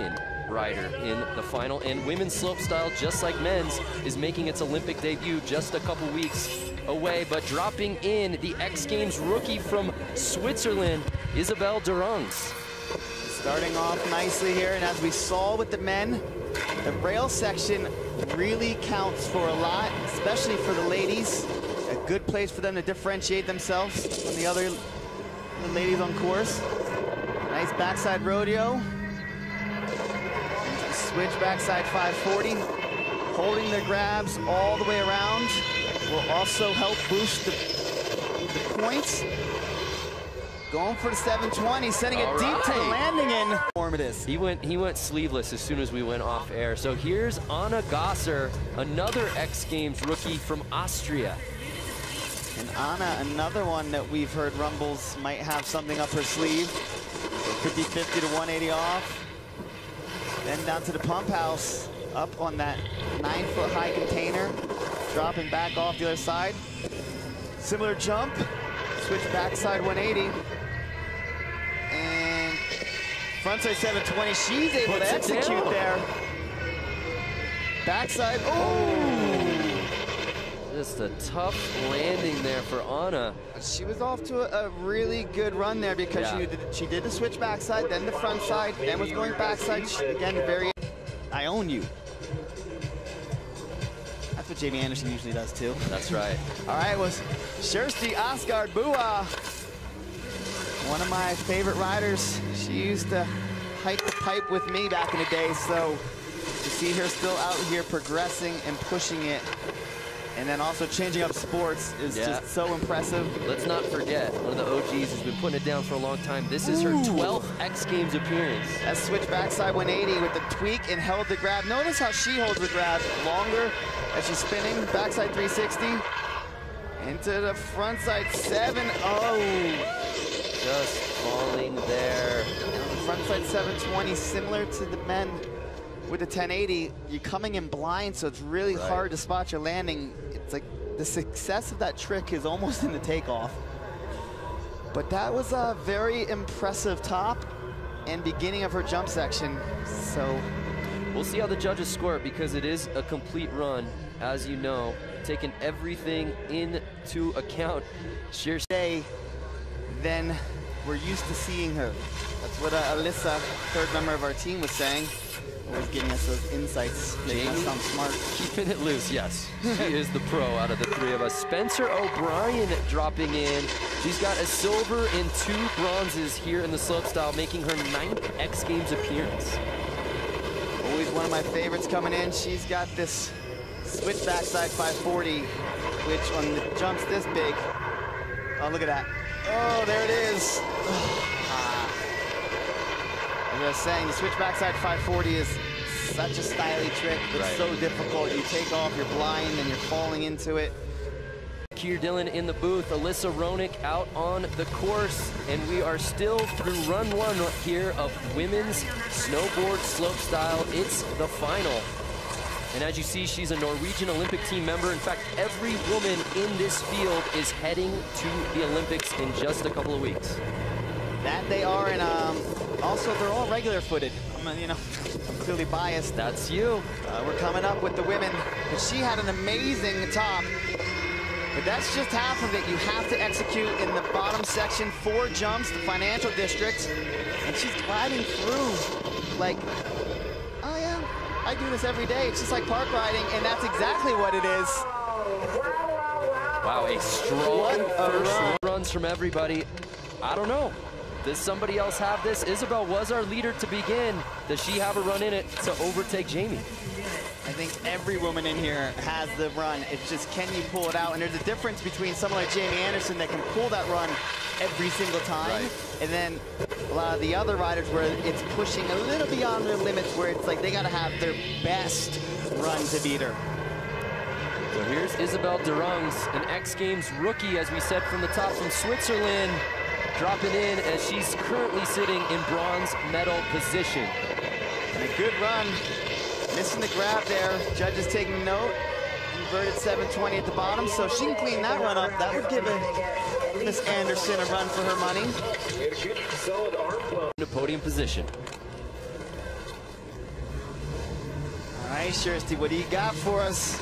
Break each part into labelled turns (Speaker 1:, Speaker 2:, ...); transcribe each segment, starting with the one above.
Speaker 1: second rider in the final. And women's slopestyle, just like men's, is making its Olympic debut just a couple weeks away. But dropping in the X Games rookie from Switzerland, Isabelle Durungs.
Speaker 2: Starting off nicely here, and as we saw with the men, the rail section really counts for a lot, especially for the ladies. A good place for them to differentiate themselves from the other ladies on course. Nice backside rodeo. Switch backside 540. Holding their grabs all the way around will also help boost the points. Going for the 720, sending it deep to the landing in.
Speaker 1: He went sleeveless as soon as we went off air. So here's Anna Gasser, another X Games rookie from Austria.
Speaker 2: And Anna, another one that we've heard rumbles might have something up her sleeve. 50-50 to 180 off. Then down to the pump house, up on that 9-foot high container, dropping back off the other side. Similar jump, switch backside 180. And frontside 720, she's able to execute there. Backside, oh!
Speaker 1: Just a tough landing there for Anna.
Speaker 2: She was off to a really good run there because she did the switch backside, then the front side, then was going backside. Again, very, I own you. That's what Jamie Anderson usually does too.
Speaker 1: That's right.
Speaker 2: All right, was Kirsty Asgard Bua. One of my favorite riders. She used to hike the pipe with me back in the day, so to see her still out here progressing and pushing it, and then also changing up sports is just so impressive.
Speaker 1: Let's not forget, one of the OGs has been putting it down for a long time. This is her 12th X Games appearance.
Speaker 2: That switch backside 180 with the tweak and held the grab. Notice how she holds the grab longer as she's spinning. Backside 360 into the front side 7. Oh,
Speaker 1: just falling there.
Speaker 2: Front side 720, similar to the men. With the 1080, you're coming in blind, so it's really hard to spot your landing. It's like the success of that trick is almost in the takeoff. But that was a very impressive top and beginning of her jump section. So
Speaker 1: we'll see how the judges score it, because it is a complete run, as you know, taking everything into account. Sheer
Speaker 2: day than we're used to seeing her. That's what Alyssa, third member of our team, was saying. Always giving us those insights. Making us sound smart.
Speaker 1: Keeping it loose, yes. She is the pro out of the three of us. Spencer O'Brien dropping in. She's got a silver and 2 bronzes here in the slopestyle, making her 9th X Games appearance.
Speaker 2: Always one of my favorites coming in. She's got this switch backside 540, which on the jumps this big. Oh, look at that. Oh, there it is. As I was saying, the switch backside 540 is such a stylish trick. It's so difficult. You take off, you're blind, and you're falling into it.
Speaker 1: Keir Dillon in the booth, Alyssa Ronick out on the course, and we are still through run 1 here of women's snowboard slopestyle. It's the final. And as you see, she's a Norwegian Olympic team member. In fact, every woman in this field is heading to the Olympics in just a couple of weeks.
Speaker 2: That they are, and also they're all regular-footed. I'm clearly biased.
Speaker 1: That's you.
Speaker 2: We're coming up with the women, but she had an amazing top. But that's just half of it. You have to execute in the bottom section, 4 jumps, the financial district, and she's gliding through like, oh yeah, I do this every day. It's just like park riding, and that's exactly what it is.
Speaker 1: Wow, a strong first runs from everybody. I don't know. Does somebody else have this? Isabelle was our leader to begin. Does she have a run in it to overtake Jamie?
Speaker 2: I think every woman in here has the run. It's just, can you pull it out? And there's a difference between someone like Jamie Anderson that can pull that run every single time, and then a lot of the other riders where it's pushing a little beyond their limits, where it's like they gotta have their best run to beat her.
Speaker 1: So here's Isabelle Durungs, an X Games rookie, as we said from the top, from Switzerland, dropping in as she's currently sitting in bronze medal position.
Speaker 2: And a good run. Missing the grab there. Judges taking note. Inverted 720 at the bottom, so she can clean that run up. That would give Miss Anderson a run for her money.
Speaker 1: To podium position.
Speaker 2: nice, Shirsty. What do you got for us?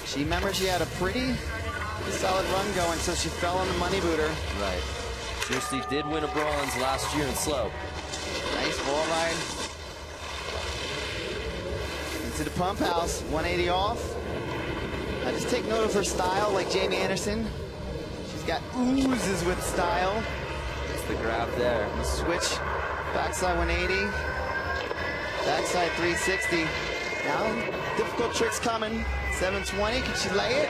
Speaker 2: She remembers she had a pretty solid run going, so she fell on the money booter.
Speaker 1: Right. Shirsty did win a bronze last year in slope.
Speaker 2: Nice wall ride. Into the pump house, 180 off. I just take note of her style, like Jamie Anderson. She's got oozes with style.
Speaker 1: It's the grab there.
Speaker 2: The switch, backside 180, backside 360. Now, difficult tricks coming. 720, can she lay it?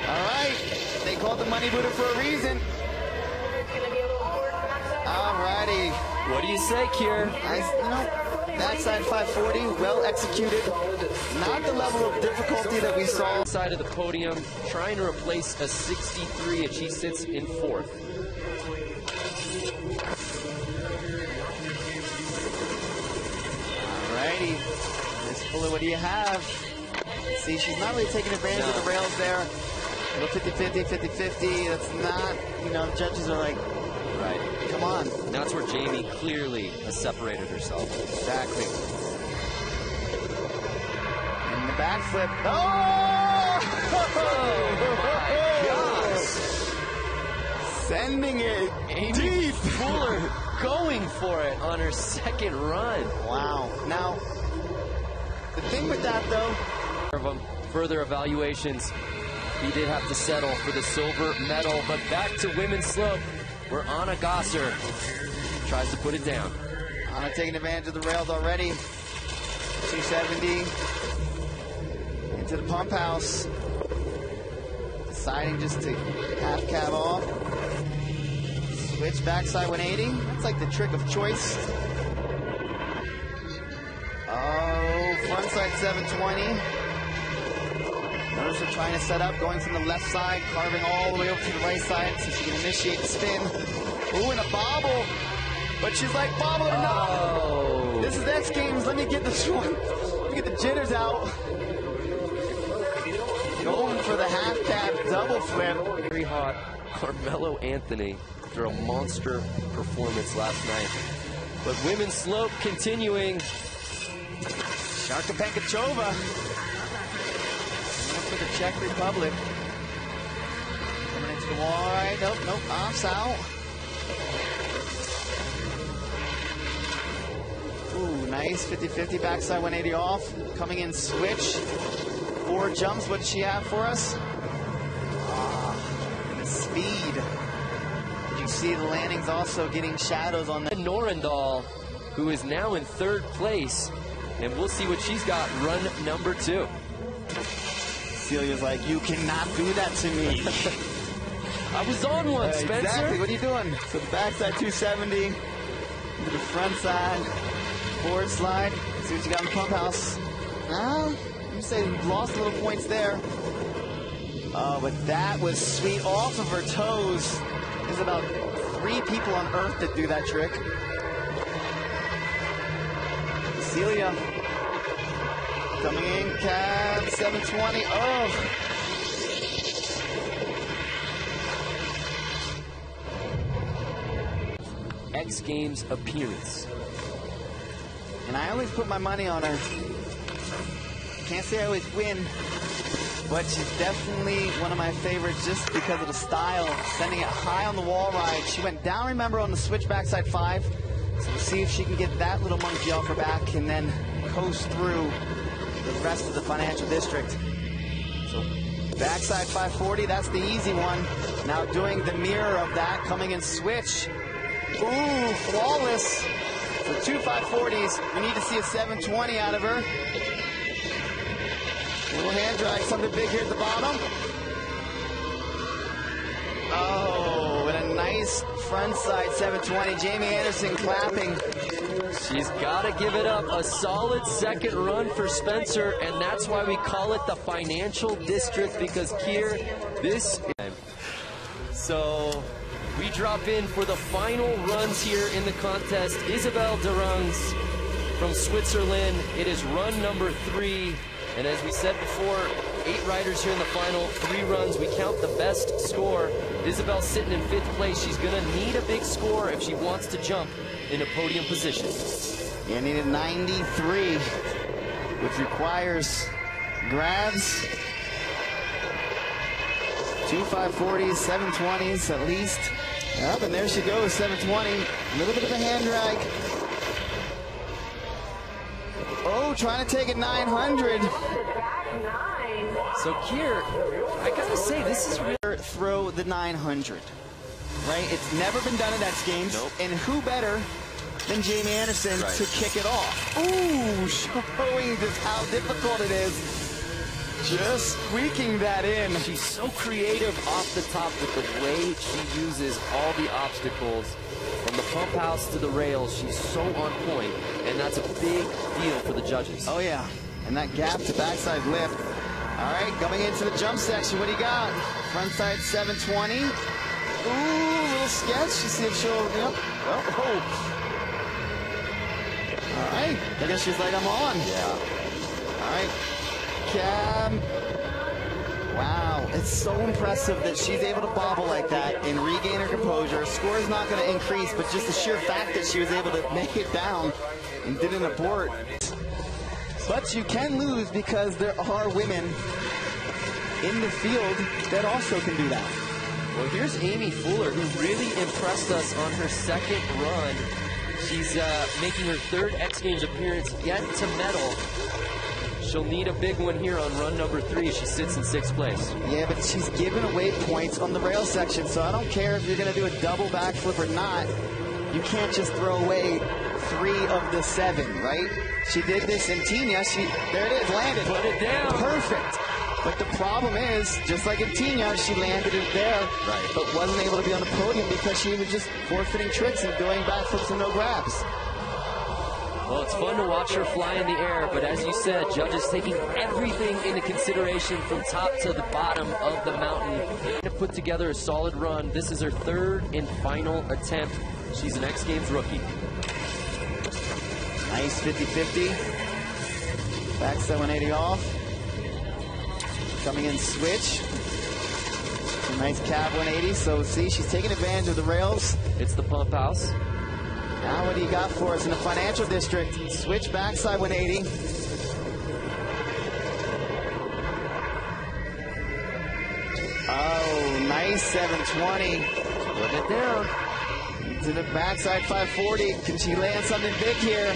Speaker 2: All right, they called the money booter for a reason. All righty.
Speaker 1: What do you say, Kier?
Speaker 2: Backside 540, well executed. Not the level of difficulty that we saw.
Speaker 1: Side of the podium, trying to replace a 63, and she sits in 4th.
Speaker 2: Alrighty, Miss Fuller, what do you have? See, she's not really taking advantage of the rails there. Little 50-50, 50-50. That's not, judges are like,
Speaker 1: right,
Speaker 2: come on.
Speaker 1: That's where Jamie clearly has separated herself.
Speaker 2: Exactly. And the backflip. Oh!
Speaker 1: Oh my gosh!
Speaker 2: Sending it
Speaker 1: Amy
Speaker 2: deep.
Speaker 1: Fuller going for it on her second run.
Speaker 2: Wow. Now, the thing with that, though,
Speaker 1: further evaluations, he did have to settle for the silver medal. But back to women's slope, where Anna Gasser tries to put it down.
Speaker 2: Anna taking advantage of the rails already. 270 into the pump house. Deciding just to half cab off. Switch backside 180. That's like the trick of choice. Oh, frontside 720. Notice her trying to set up, going from the left side, carving all the way over to the right side so she can initiate the spin. Ooh, and a bobble. But she's like, bobble or not.
Speaker 1: Oh.
Speaker 2: This is X-Games. Let me get this one. Let me get the jitters out. Going for the half cab double flip.
Speaker 1: Very hot. Carmelo Anthony after a monster performance last night. But women's slope continuing.
Speaker 2: Sharka Penkachova. For the Czech Republic. Coming into the wall, right? Nope, off's out. Ooh, nice 50-50 backside 180 off. Coming in switch. 4 jumps, what does she have for us? And the speed. Did you see the landings also getting shadows on the
Speaker 1: Norendal, who is now in 3rd place. And we'll see what she's got run number 2.
Speaker 2: Celia's like, you cannot do that to me.
Speaker 1: I was on one, Spencer.
Speaker 2: Exactly, what are you doing? So the backside 270, into the front side, forward slide. See what you got in the pump house. You say you lost a little points there. Oh, but that was sweet off of her toes. There's about 3 people on Earth that do that trick. Celia. Coming in, cab, 720, oh!
Speaker 1: X-Games appearance.
Speaker 2: And I always put my money on her. Can't say I always win, but she's definitely one of my favorites just because of the style. Sending it high on the wall ride. She went down, remember, on the switch backside 5. So we'll see if she can get that little monkey off her back and then coast through the rest of the financial district. So backside 540, that's the easy one. Now doing the mirror of that, coming in switch. Ooh, flawless. So 2 540s. We need to see a 720 out of her. A little hand drag, something big here at the bottom. Oh, and a nice front side 720. Jamie Anderson clapping.
Speaker 1: She's got to give it up. A solid second run for Spencer, and that's why we call it the financial district, because Kier, this is... So we drop in for the final runs here in the contest. Isabel Derungs from Switzerland. It is run number 3. And as we said before, 8 riders here in the final, 3 runs. We count the best score. Isabel sitting in 5th place. She's going to need a big score if she wants to jump in a podium position.
Speaker 2: You need a 93, which requires grabs. 2 540s, 720s at least. Yep, and there she goes, 720. A little bit of a hand drag. Oh, trying to take it 900.
Speaker 1: So Kier, I gotta say, this is really...
Speaker 2: Throw the 900, right? It's never been done at X Games.
Speaker 1: Nope.
Speaker 2: And who better than Jamie Anderson to kick it off? Ooh, showing just how difficult it is. Just squeaking that in.
Speaker 1: She's so creative off the top with the way she uses all the obstacles. From the pump house to the rails, she's so on point, and that's a big deal for the judges.
Speaker 2: Oh yeah, and that gap to backside lift. All right, coming into the jump section, what do you got? Frontside 720. Ooh, little sketch. You see if she'll, yep. Oh. All right, I guess she's like, I'm on.
Speaker 1: Yeah.
Speaker 2: All right, cab. Wow, it's so impressive that she's able to bobble like that and regain her composure. Score's not going to increase, but just the sheer fact that she was able to make it down and didn't abort. But you can lose because there are women in the field that also can do that.
Speaker 1: Well, here's Amy Fuller, who really impressed us on her second run. She's making her third X Games appearance, yet to medal. She'll need a big one here on run number 3. She sits in 6th place.
Speaker 2: Yeah, but she's giving away points on the rail section, so I don't care if you're going to do a double backflip or not. You can't just throw away 3 of the 7, right? She did this in Tina. There it is, landed.
Speaker 1: Put it down.
Speaker 2: Perfect. But the problem is, just like in Tina, she landed it there,
Speaker 1: right,
Speaker 2: but wasn't able to be on the podium because she was just forfeiting tricks and doing backflips and no grabs.
Speaker 1: Well, it's fun to watch her fly in the air, but as you said, judges taking everything into consideration from top to the bottom of the mountain to put together a solid run. This is her third and final attempt. She's an X Games rookie.
Speaker 2: Nice 50-50. Backside 180 off. Coming in switch. Nice cab 180. So see, she's taking advantage of the rails.
Speaker 1: It's the pump house.
Speaker 2: Now what do you got for us in the financial district? Switch backside 180. Oh, nice 720.
Speaker 1: Put it down.
Speaker 2: To the backside 540. Can she land something big here?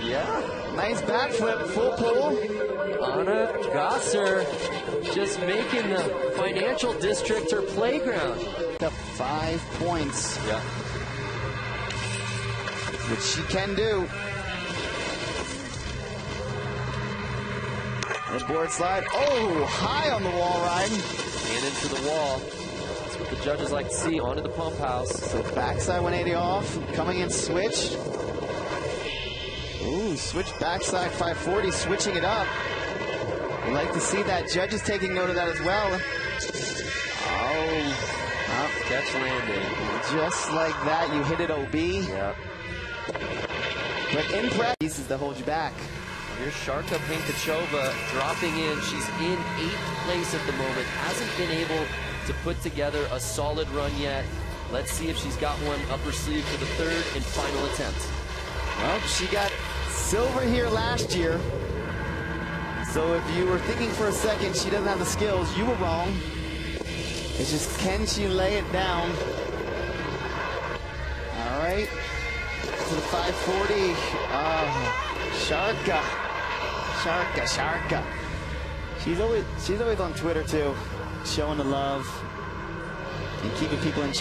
Speaker 1: Yeah.
Speaker 2: Nice backflip, full pull.
Speaker 1: Anna Gasser just making the financial district her playground.
Speaker 2: Up 5 points.
Speaker 1: Yeah.
Speaker 2: Which she can do. The board slide. Oh, high on the wall ride.
Speaker 1: And into the wall. That's what the judges like to see. Onto the pump house.
Speaker 2: So backside 180 off. Coming in switch. Ooh, switch backside 540, switching it up. We like to see that. Judges taking note of that as well. Oh.
Speaker 1: Catch landing.
Speaker 2: Just like that, you hit it OB.
Speaker 1: Yep.
Speaker 2: But in practice, pieces that hold you back.
Speaker 1: Here's Sharka Pinkachova dropping in. She's in 8th place at the moment. Hasn't been able to put together a solid run yet. Let's see if she's got one up her sleeve for the third and final attempt.
Speaker 2: Well, she got silver here last year. So if you were thinking for a second she doesn't have the skills, you were wrong. It's just, can she lay it down? All right. To the 540. Sharka. She's always on Twitter too, showing the love and keeping people in check.